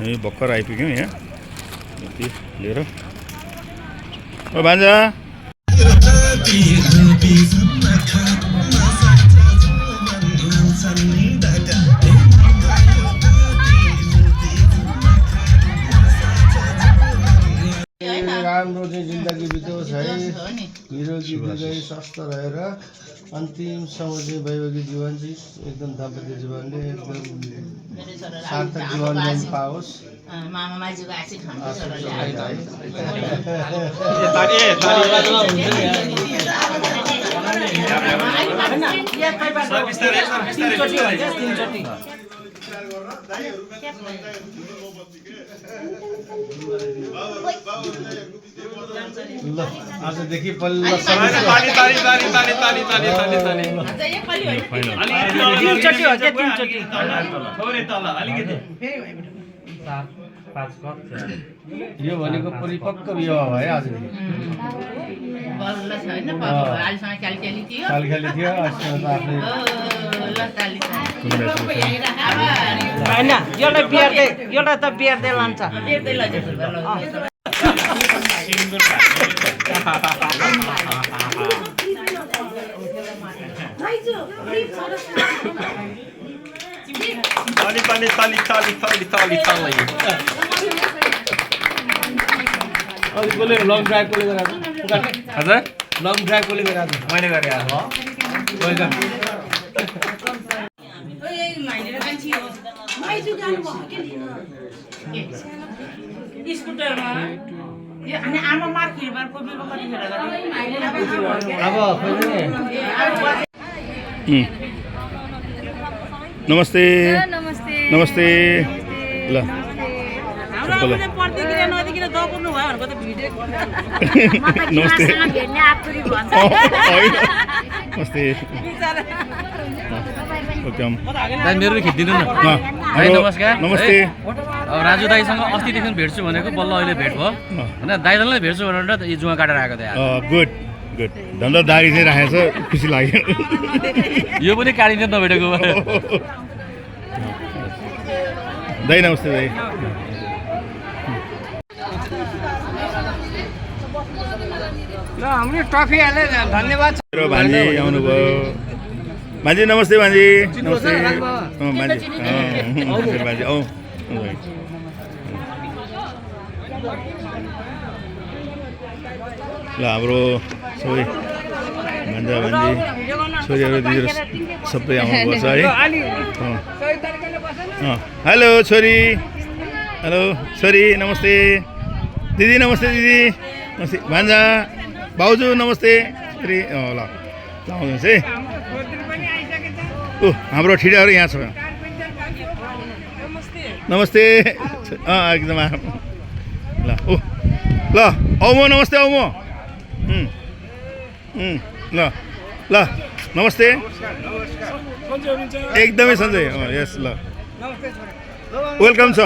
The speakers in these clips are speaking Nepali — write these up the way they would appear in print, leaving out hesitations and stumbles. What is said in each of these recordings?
हामी भर्खर आइपुग्यौँ यहाँ यति लिएर। ओ भान्जा राम्रो चाहिँ जिन्दगी बिताओस् है, निरोगी दीर्घायु स्वस्थ रहेर अन्तिमसम्म चाहिँ वैवाहिक जीवन चाहिँ एकदम दाम्पत्य जीवनले एकदम सार्थक जीवन जिउन पाओस्। ल आजदेखि पल्लो यो भनेको परिपक्व विवाह भयो आजदेखि। खाली थियो एउटा त बिहार्दै लान्छ। लङ ड्राइभ कसले गरेर हजुर लङ ड्राइभ कसले गरेर मैले गरेँ नमस्ते नमस्ते ल नमस्ते मेरो खिचिदिनु न। नमस्कार नमस्ते। राजु दाईसँग अस्तिदेखि भेट्छु भनेको बल्ल अहिले भेट भयो होइन। दाईलाई भेट्छु भनेर त जुवा काटेर आएको थिएँ। गुड गुड धन्दा दारी चाहिँ राखेको छ खुसी लाग्यो। यो पनि काटिन्छ नभेटेको दाई नमस्ते दाई। हाम्रो ट्रफी हाले धन्यवाद। भान्जी आउनुभयो। भान्जी नमस्ते भान्जी नमस्ते भान्जी भान्जी आऊ ल हाम्रो सबै भान्जा भान्जी छोरीहरू दिदीहरू सबै आउनुपर्छ है। हेलो छोरी हेलो छोरी नमस्ते दिदी नमस्ते दिदी नमस्ते भान्जा भाउजू नमस्ते छोरी ल आउनुहोस् है। हाम्रो ठिटाहरू यहाँ छ नमस्ते एकदम ल ल औ म नमस्ते औ म ल ल नमस्ते एकदमै सन्जय यस ल वेलकम छ।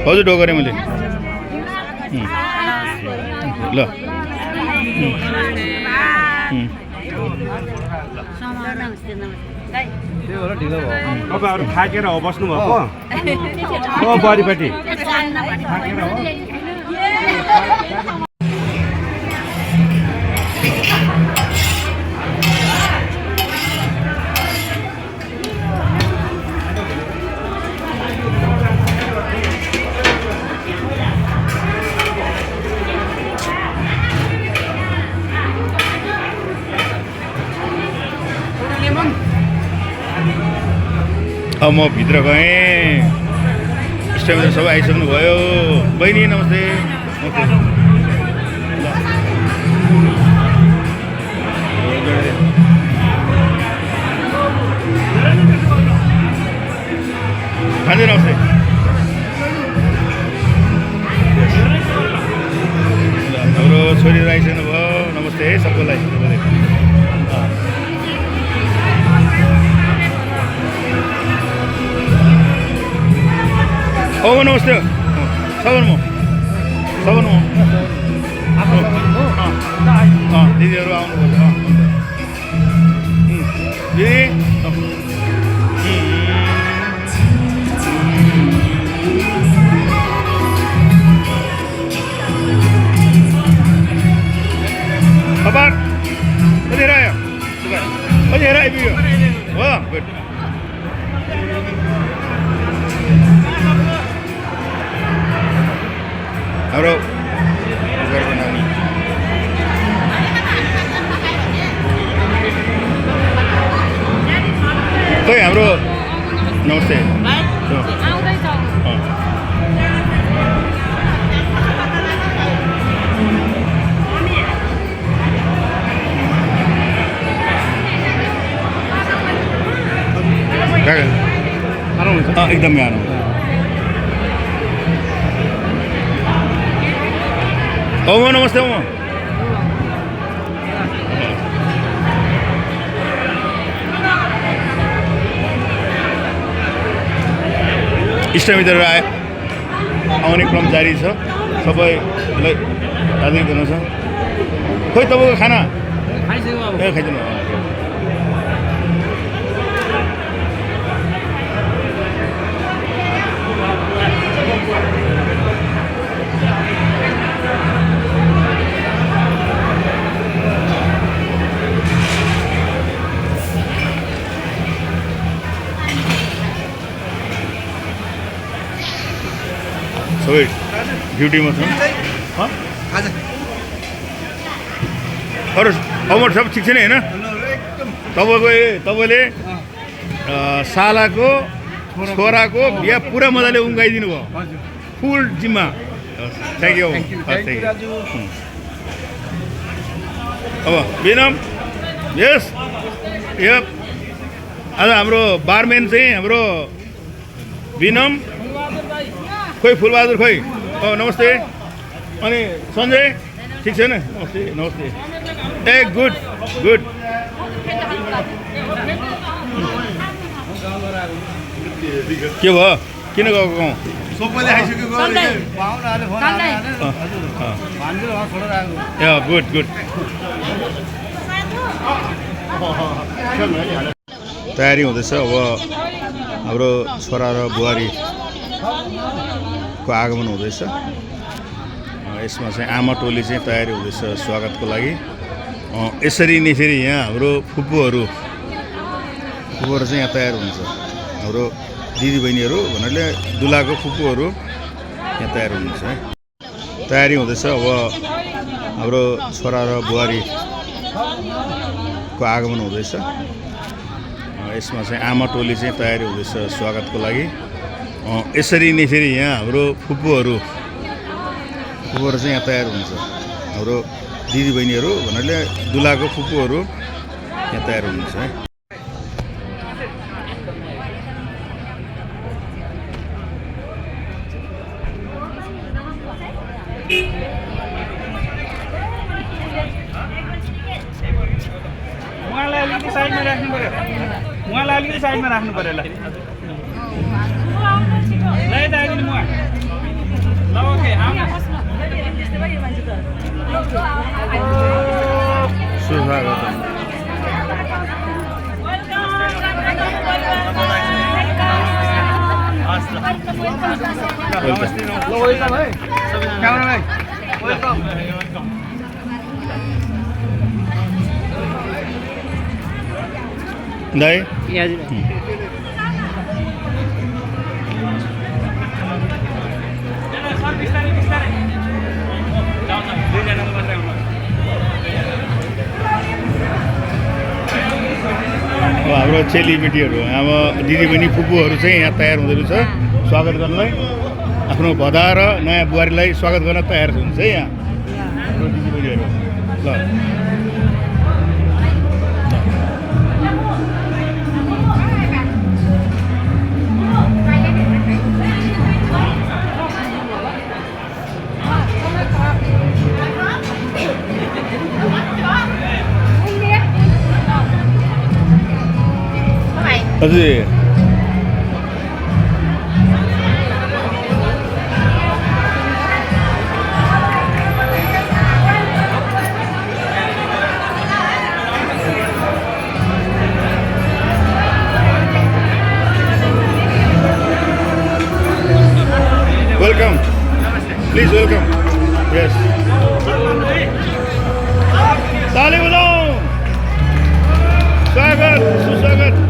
हजुर डोगरे मैले ल तपाईँहरू थाकेर हो बस्नुभएको बुहारीपट्टि अब म भित्र गएँ। इष्टमित्र सबै आइसक्नु भयो। बहिनी नमस्ते भान्जी नमस्ते। हाम्रो छोरीहरू आइसक्नु भयो। नमस्ते है सबैलाई। औ नमस्ते सबन म दिदीहरू आउनुभयो। दिदी खबर कतिखेर आयो कतिखेर आइपुग्यो हो गुड हाम्रो घरको नानी खोइ हाम्रो नमस्ते एकदम न्यानो ओमो नमस्ते ओमो इष्टमित्रहरू आउने क्रम जारी छ सबैलाई हार्दिक गर्नु छ खोइ तपाईँको खाना ए खाइदिनु सबै ड्युटीमा छ अरू अब सब ठिक छ नि होइन तपाईँले सालाको छोराको बिहा पुरा मजाले उम्काइदिनु भयो फुल जिम्मा थ्याङ्क यू अब विनम यस यप आज हाम्रो बारम्यान चाहिँ हाम्रो विनम खोइ फुलबहादुर खोइ नमस्ते अनि सञ्जय ठिक छैन नमस्ते नमस्ते ए गुड गुड के भयो किन गएको गाउँ सबैले आइसक्यो गुड गुड तयारी हुँदैछ अब हाम्रो छोरा र बुहारीको आगमन हुँदैछ यसमा चाहिँ आमा टोली चाहिँ तयारी हुँदैछ स्वागतको लागि यसरी नै फेरि यहाँ हाम्रो फुपूहरू चाहिँ यहाँ तयार हुन्छ हाम्रो दिदीबहिनीहरू भन्नाले दुलाको फुपूहरू यहाँ तयार हुनुहुन्छ है तयारी हुँदैछ अब हाम्रो छोरा र बुहारीको आगमन हुँदैछ यसमा चाहिँ आमा टोली चाहिँ तयारी हुँदैछ स्वागतको लागि यसरी नै फेरि यहाँ हाम्रो फुपूहरू चाहिँ यहाँ तयार हुन्छ हाम्रो दिदीबहिनीहरू भन्नाले दुलाको फुपूहरू यहाँ तयार हुनुहुन्छ है उहाँलाई अलिकति साइडमा राख्नु पर्यो उहाँलाई अलिकति साइडमा राख्नु पर्यो ल ल्याइदिनु म ल ओके दाइ हाम्रो चेलीबेटीहरू अब दिदीबहिनी फुपूहरू चाहिँ यहाँ तयार हुँदै रहेछ स्वागत गर्नलाई आफ्नो भदा र नयाँ बुहारीलाई स्वागत गर्न तयार हुन्छ है यहाँ हाम्रो दिदीबहिनीहरू ल हजुर प्लिज वेलकम यस ताली बजाऊ स्वागत सुस्वागत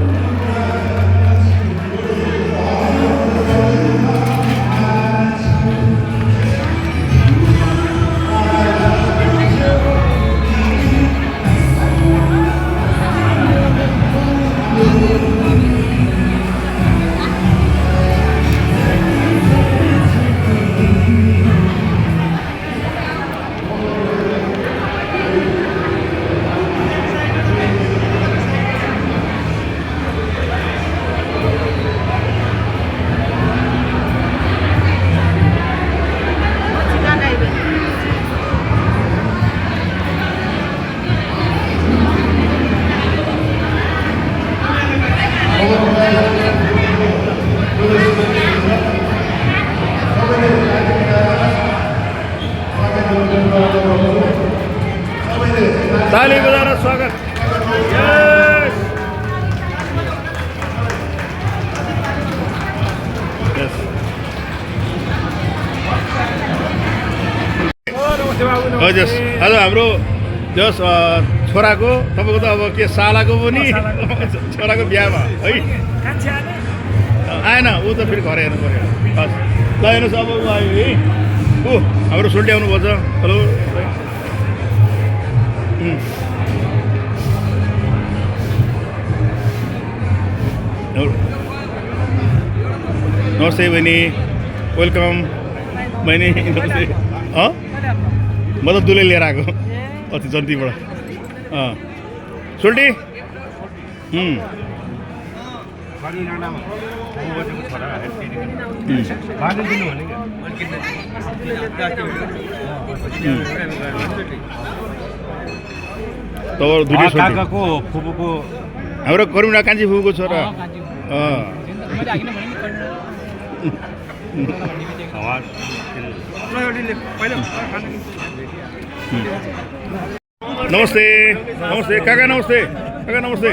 ताली बजाएर स्वागत यस यस हजुर आज हाम्रो जस छोराको तपाईँको त अब के सालाको पनि छोराको बिहामा है आएन ऊ त फेरि घर हेर्नु पऱ्यो हस् ल हेर्नुहोस् अब ऊ आयो है ऊ हाम्रो सोल्टी आउनुभएको छ हेलो नमस्ते बहिनी वेलकम बहिनी नमस्ते म त दुलै लिएर आएको अति जन्तीबाट सोल्टी काकाको फुपूको हाम्रो करुणा कान्छी फुपूको छोरा नमस्ते नमस्ते काका नमस्ते काका नमस्ते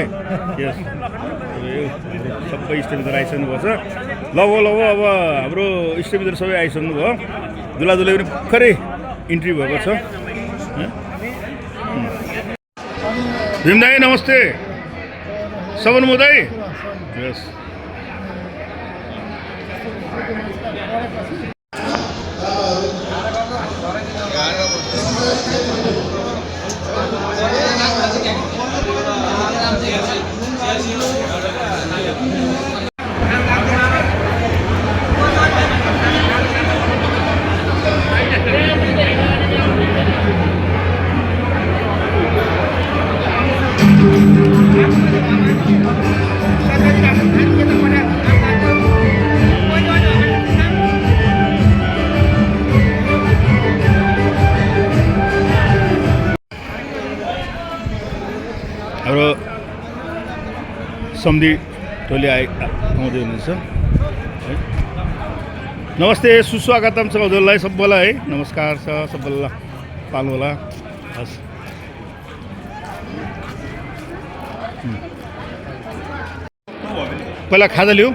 यस सबै इष्टमित्र आइसक्नु भएको छ ल अब हाम्रो इष्टमित्र सबै आइसक्नु भयो दुला दुलै पनि भर्खरै इन्ट्री भएको छ भीम दाई नमस्ते सबन मुदाई यस हाम्रो सम्धि टोली आउँदै हुनुहुन्छ है नमस्ते सुस्वागतम छ हजुरलाई सबैलाई है नमस्कार छ सबैलाई पाल्नु होला हस् पहिला खाजा लिऊ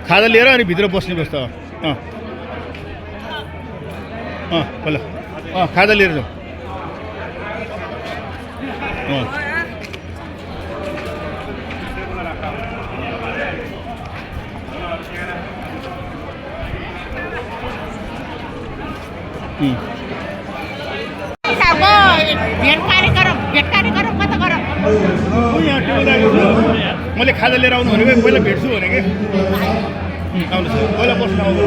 खाजा लिएर अनि भित्र बस्ने बस्छ पहिला खाजा लिएर जाऊ मैले खाजा लिएर आउनु भनेको पहिला भेट्छु भनेको आउनुहोस् पहिला बस्नु आउनु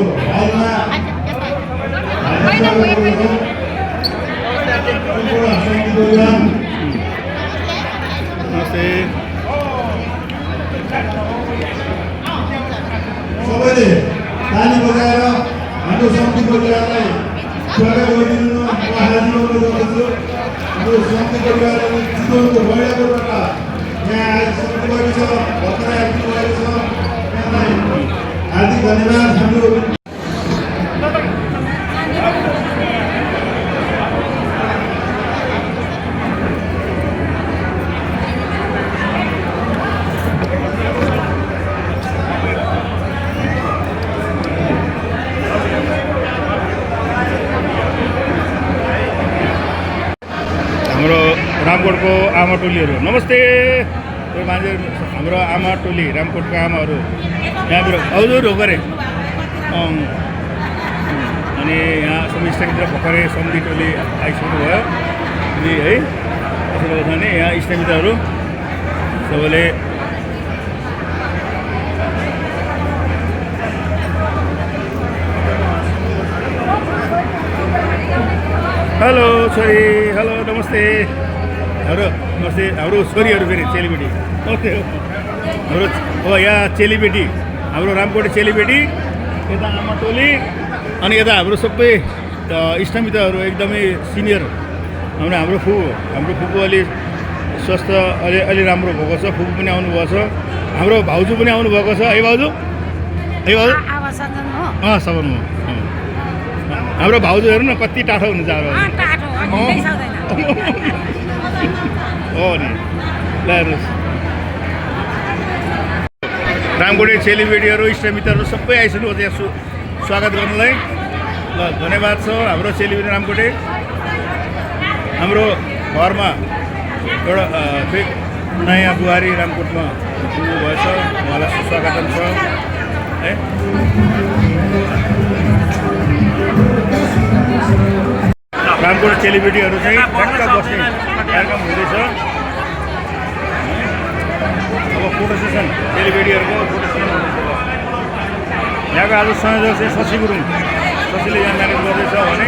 नमस्ते सबैले ताली बजाएर हाम्रो समिति परिवारलाई स्वागत गरिदिनु हाम्रो समिति परिवारलाई चितवनको भैयाकोबाट यहाँ आइसक्नु भएको छ भर्खरै आइपुग्नु भएको छ यहाँलाई हार्दिक धन्यवाद हाम्रो रामकोटको आमा टोलीहरू नमस्ते। त्यो मान्छे हाम्रो आमा टोली रामकोटको आमाहरू यहाँबाट हजुर हो गरे। अनि यहाँ सबै इष्टमित्र भर्खरै सन्धि टोली आइसक्नु भयो अनि है त्यसले गर्दा नि यहाँ इष्टमित्रहरू सबैले हेलो छोरी हेलो नमस्ते नमस्ते हाम्रो छोरीहरू फेरि चेलीबेटी नमस्ते हाम्रो हो यहाँ चेलीबेटी हाम्रो रामकोटे चेलीबेटी यता आमा टोली अनि यता हाम्रो सबै इष्टमित्रहरू एकदमै सिनियर हाम्रो फुपू अलि स्वास्थ्य अलि राम्रो भएको छ। फुपू पनि आउनुभएको छ, हाम्रो भाउजू पनि आउनुभएको छ है भाउजू सपन हो हाम्रो भाउजू हेर्नु न कति टाढो हुनुहुन्छ हो नि ल हेर्नुहोस् रामकोटे चेलीबेटीहरू इष्टमित्रहरू सबै आइसक्नु यहाँ स्वागत गर्नुलाई ल धन्यवाद छ। हाम्रो चेलीबेटी रामकोटे हाम्रो घरमा एउटा नयाँ बुहारी रामकोटमा पुग्नुभएछ, उहाँलाई सुस्वागतम छ है। रामकोट चेलीबेटीहरू चाहिँ ठ्याक्क बस्ने कार्यक्रम हुँदैछ। अब फोटो सेसन चेलीबेटीहरूको फोटो सेसन हुँदैछ। यहाँको आज संयोजक चाहिँ शशि गुरुङ, शशीले यहाँ म्यानेज गर्दैछ भने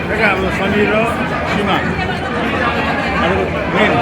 ठ्याक्क हाम्रो समीर र सीमा मेन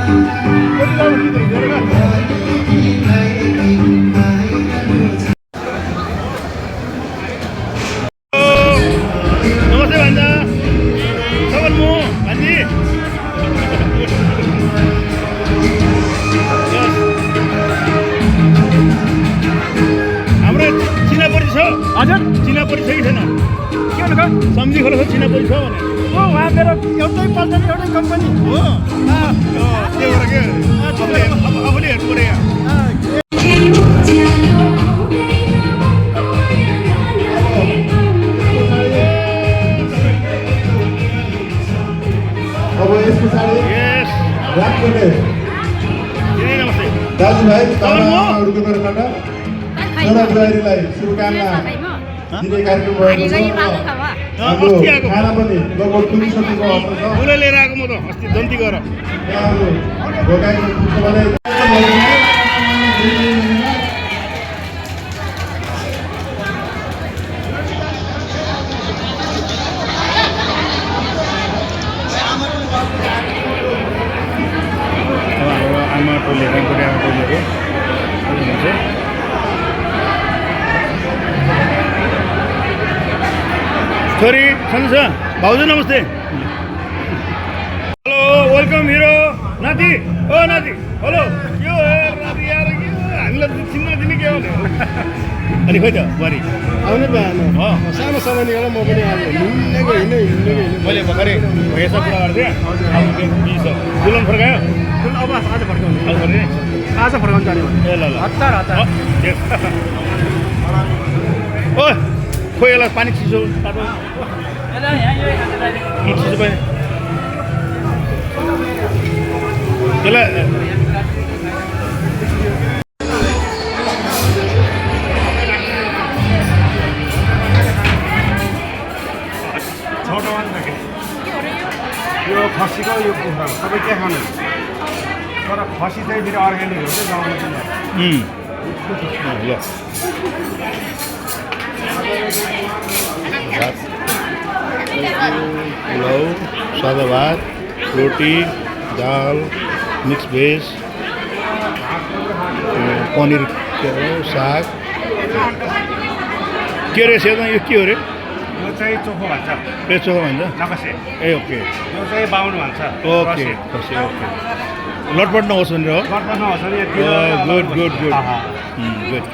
नमस्ते भान्जा सबर म भान्जी हाम्रो चिनापरी छ हजुर चिनापरी छ कि छैन के भन्नुभयो सम्झी खोला छ चिनापरी छ भने हो उहाँ मेरो एउटै पल्टन एउटै कम्पनी हो त्यो भएर के आफूले हेर्नु पऱ्यो यहाँ अब यस पछाडि यस राजकोटे नमस्ते दाजुभाइ तामाहरूको तर्फबाट छोरा बुहारीलाई शुभकामना दिने कार्यक्रम भएको छ र हाम्रो अस्ति आएको खाना पनि लगभग पुगिसकेको अवस्था छ फुलै लिएर आएको म त अस्ति जन्ती गएर यहाँहरू भोकाइको सबैलाई अब हाम्रो आमा टोली रामकोटे आमा टोलीहरू हुनुहुन्छ छोरी छन् छ भाउजू नमस्ते हेलो वेलकम हिरो नाति ओ नाति हेलो के हो नाति यार के हो हामीलाई चिन्न दिने के हो अनि खोइ त बुहारी आउनु त सानो सामान निकाल म पनि अब हिँड्नेको हिँड्ने मैले भर्खरै भैयासँग कुरा गर्थेँ अब दुलन फर्कायो अब आज फर्काउने आज फर्किने आज फर्काउनु जाने भने ए ल ल हतार हतार ओ खोइ यसलाई पानी चिसो तातो चिसो पानी यसलाई यो खसीको यो कुखुरा सबै के खानु तर खसी चाहिँ फेरि अर्ग्यानिक हो क्या गाउँमा चाहिँ ल पुलाउ सादा भात रोटी दाल मिक्स भेज पनिर के अरे साग के रहेछ यो के हो अरे यो चाहिँ चोखो भन्छ ए चोखो भन्छ नकसे ए ओके यो चाहिँ बाहुन भन्छ ओके खसी ओके लटपट नहोस् भनेर हो गर्दा नहोस् भने गुड गुड गुड गुड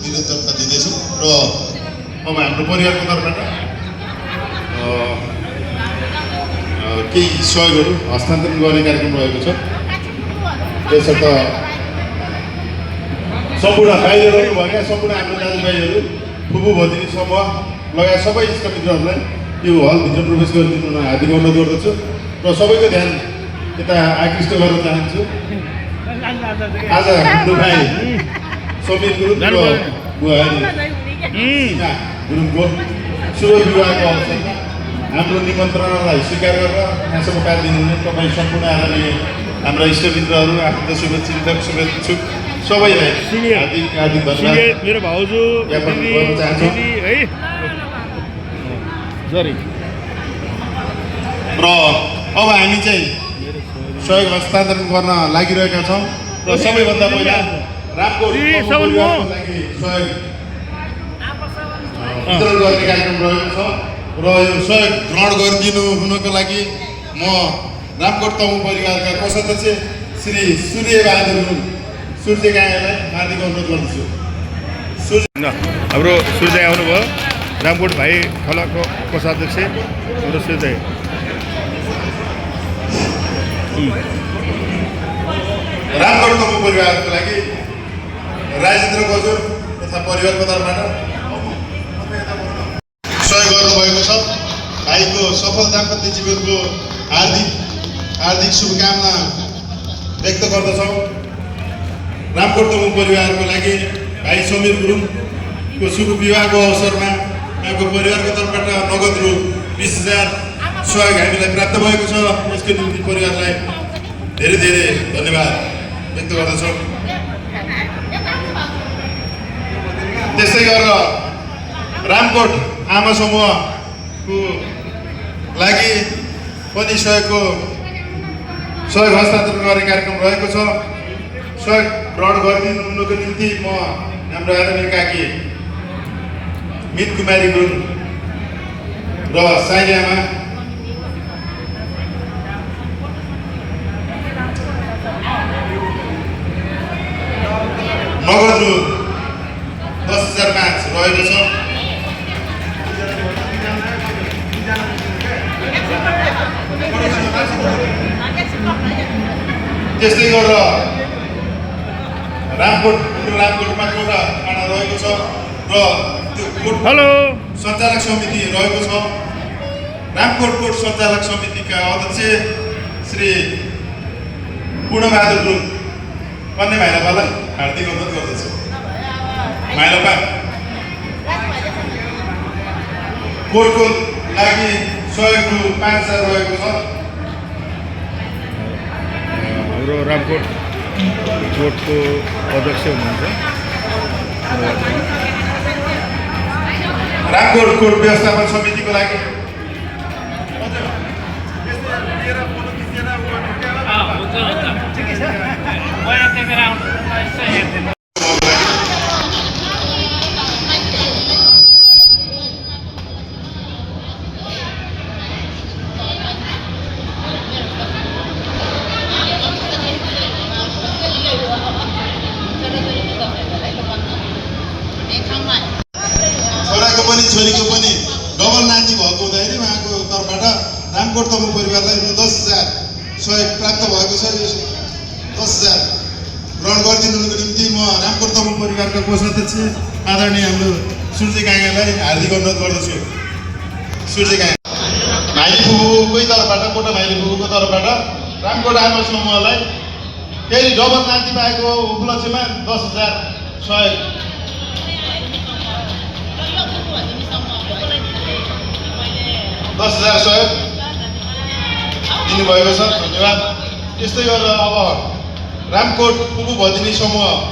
निरन्तरता दिँदैछौँ र अब हाम्रो परिवारको तर्फबाट केही सहयोगहरू हस्तान्तरण गर्ने कार्यक्रम रहेको छ त्यसर्थ सम्पूर्ण बाहिरहरू भएका सम्पूर्ण हाम्रो दाजुभाइहरू फुपू भतिनी समूह लगायत सबै इष्टमित्रहरूलाई यो हलभित्र प्रवेश गरिदिनु हार्दिक अनुरोध गर्दछु र सबैको ध्यान यता आकृष्ट गर्न चाहन्छु आज हाम्रो भाइ समीर गुरुङ र बुहारी सीमा गुरुङको शुभ विवाहको अवसरमा हाम्रो निमन्त्रणालाई स्वीकार गरेर यहाँसम्म पार दिनुहुने तपाईँ सम्पूर्ण आदरणीय हाम्रा इष्टमित्रहरू आफ्नो शुभचिन्तक शुभेच्छुक सबैलाई हार्दिक हार्दिक धन्यवाद मेरो भाउजू ज्ञापन गर्न चाहन्छु है जरी र अब हामी चाहिँ सहयोग हस्तान्तरण गर्न लागिरहेका छौँ र सबैभन्दा पहिला रामकोट परिवारको लागि सहयोग वितरण गर्ने कार्यक्रम रहेको छ र यो सहयोग ग्रहण गरिदिनु हुनको लागि म रामकोट तमु परिवारका कोषाध्यक्ष श्री सूर्यबहादुर सूर्यकायलाई हार्दिक अनुरोध गर्दछु हाम्रो सूर्य आउनुभयो रामकोट भाइ खोलाको कोषाध्यक्ष हाम्रो सूर्य रामकोट तमु परिवारको लागि राजेन्द्र बजु तथा परिवारको तर्फबाट सहयोग गर्नुभएको छ भाइको सफल दाम्पत्य जीवनको हार्दिक शुभकामना व्यक्त गर्दछौँ रामकोट तमु परिवारको लागि भाइ समीर गुरुङको शुभ विवाहको अवसरमा उहाँको परिवारको तर्फबाट नगद रु 20,000 सहयोग हामीलाई प्राप्त भएको छ। यसको निम्ति परिवारलाई धेरै धेरै धन्यवाद व्यक्त गर्दछौँ। त्यस्तै गरेर रामकोट आमा समूहको लागि पनि सहयोग हस्तान्तरण गर्ने कार्यक्रम रहेको छ। सहयोग ग्रहण गरिदिनुको निम्ति म हाम्रो आदरणीय काकी मित कुमारी गुरुङ र साइली आमा नगद रु 10,005 रहेको छ। त्यस्तै गरेर रामकोटमा एउटा खाना रहेको छ र त्यो कोट सञ्चालक समिति रहेको छ। रामकोट कोट सञ्चालक समितिका अध्यक्ष श्री पूर्णबहादुर गुरुङ कन्या माइलापालाई हार्दिक अनुरोध गर्दछु। माइलापा कोटको लागि सहयोग रु 5,000 रहेको छ। हाम्रो रामकोट कोटको अध्यक्ष हुनुहुन्छ रामकोट कोट व्यवस्थापन समितिको लागि छोराको पनि छोरीको पनि डबल नाति भएको हुँदाखेरि उहाँको तर्फबाट रामकोट तमु परिवारलाई रु 10,000 सहयोग प्राप्त भएको छ। यो 10,000 ग्रहण गरिदिनुको निम्ति म रामकोट तमु परिवारका कोषाध्यक्ष आदरणीय हाम्रो सूर्य काँगालाई हार्दिक अनुरोध गर्दछु। सूर्य काँगा माइली फुपूकै तर्फबाट कोटा माइली फुपूको तर्फबाट रामकोट आमा समूहलाई फेरि डबल नाति पाएको उपलक्ष्यमा 10,000 सहयोग 10,000 सहयोग दिनुभएको छ। धन्यवाद। त्यस्तै गरेर अब रामकोट फुपू भदिनी समूहलाई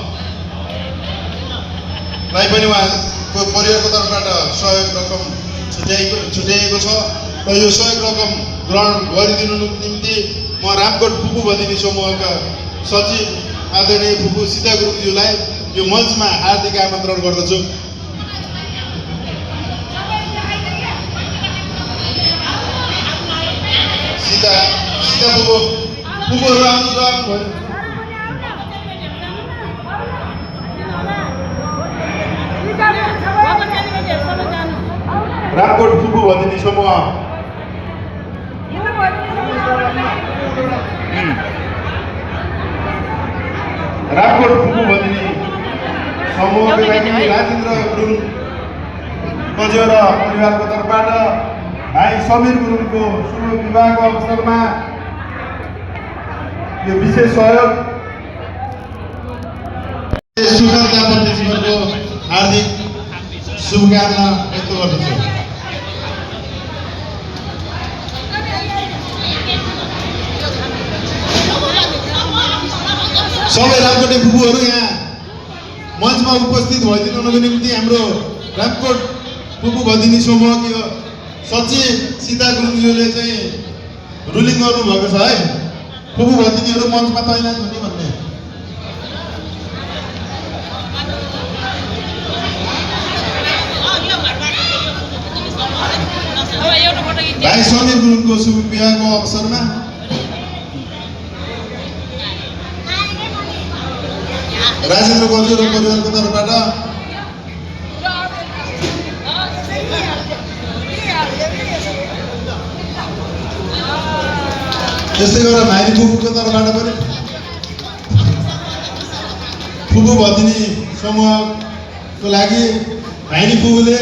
पनि उहाँको परिवारको तर्फबाट सहयोग रकम छुट्याइएको छ र यो सहयोग रकम ग्रहण गरिदिनुको निम्ति म रामकोट फुपू भदिनी समूहका सचिव आदरणीय फुपू सीता गुरुङज्यूलाई यो मञ्चमा हार्दिक आमन्त्रण गर्दछु। सीता फुपूहरू आउनु भयो। रामकोट फुपू भदिनी समूह रामकोट फुपू भदिनी समूहको लागि राजेन्द्र गुरुङ बज्यो र परिवारको तर्फबाट भाइ समीर गुरुङको शुभ विवाहको अवसरमा यो विशेष सहयोग सुखद दाम्पत्य जीवनको हार्दिक शुभकामना व्यक्त गर्दछु। सबै रामकोटे फुपूहरू यहाँ मञ्चमा उपस्थित भइदिनुको निम्ति हाम्रो रामकोट फुपू भदिनी समूहको सचिव सीता गुरुङज्यूले चाहिँ रुलिङ गर्नुभएको छ है। फुपू भदिनीहरू मञ्चमा तैनात हुने भन्ने भाइ समीर गुरुङको शुभ विवाहको अवसरमा राजेन्द्र बज्यो र परिवारको तर्फबाट त्यस्तै गरेर माइली फुपूको तर्फबाट पनि फुपू भदिनी समूहको लागि माइली फुपूले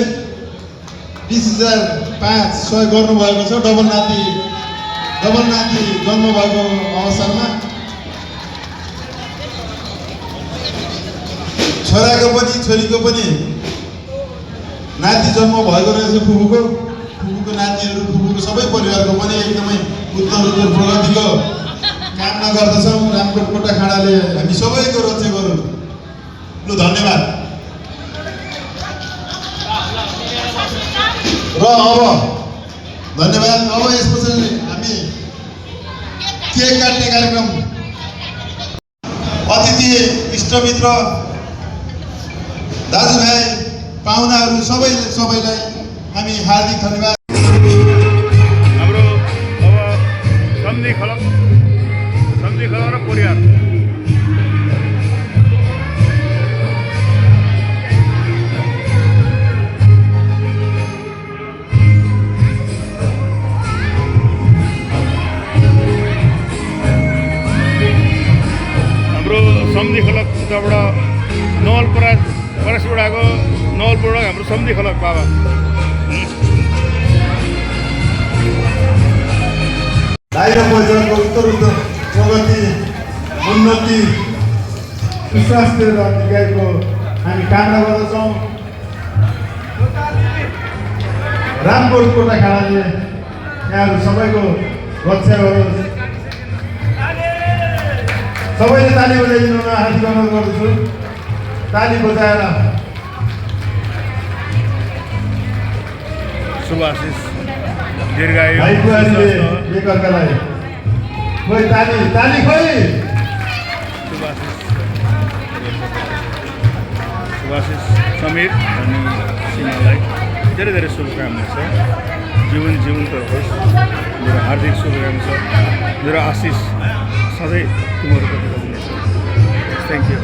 20,005 सहयोग गर्नुभएको छ। डबल नाति जन्म भएको अवसरमा छोराको पनि छोरीको पनि नाति जन्म भएको रहेछ। फुपूको नानीहरू फुपूको सबै परिवारको पनि एकदमै उत्तर प्रगतिको कामना गर्दछौँ। रामकोट कोटाखाडाले हामी सबैको रक्षा गरौँ। लु धन्यवाद। र अब धन्यवाद। अब यसपछि हामी केक काट्ने कार्यक्रम अतिथि इष्टमित्र दाजुभाइ पाहुनाहरू सबैलाई हामी हार्दिक धन्यवाद। हाम्रो अब सम्झी खलक र परिवार सम्झी खलक उताबाट नवलपरास परसबाट नवलपराबाट हाम्रो सम्झी खलक बाबा बाहिर परिवारको उत्तर प्रगति उन्नति सुस्वास्थ्य र दीर्घायुको हामी कामना गर्दछौँ। रामकोट कोटाखाडाले यहाँहरू सबैको रक्षा गरोस्। सबैले ताली बजाइदिनु हार्दिक अनुरोध गर्दछु। ताली बजाएर शुभ आशिष दीर्घायु भाइ बुहारीले एकअर्कालाई खोइ ताली खोइ। सुभाशिष समीर अनि सीमालाई धेरै धेरै शुभकामना छ। जीवन त होस्। मेरो हार्दिक शुभकामना छ। मेरो आशिष सधैँ तिमीहरूप्रति रहनेछ। Thank you.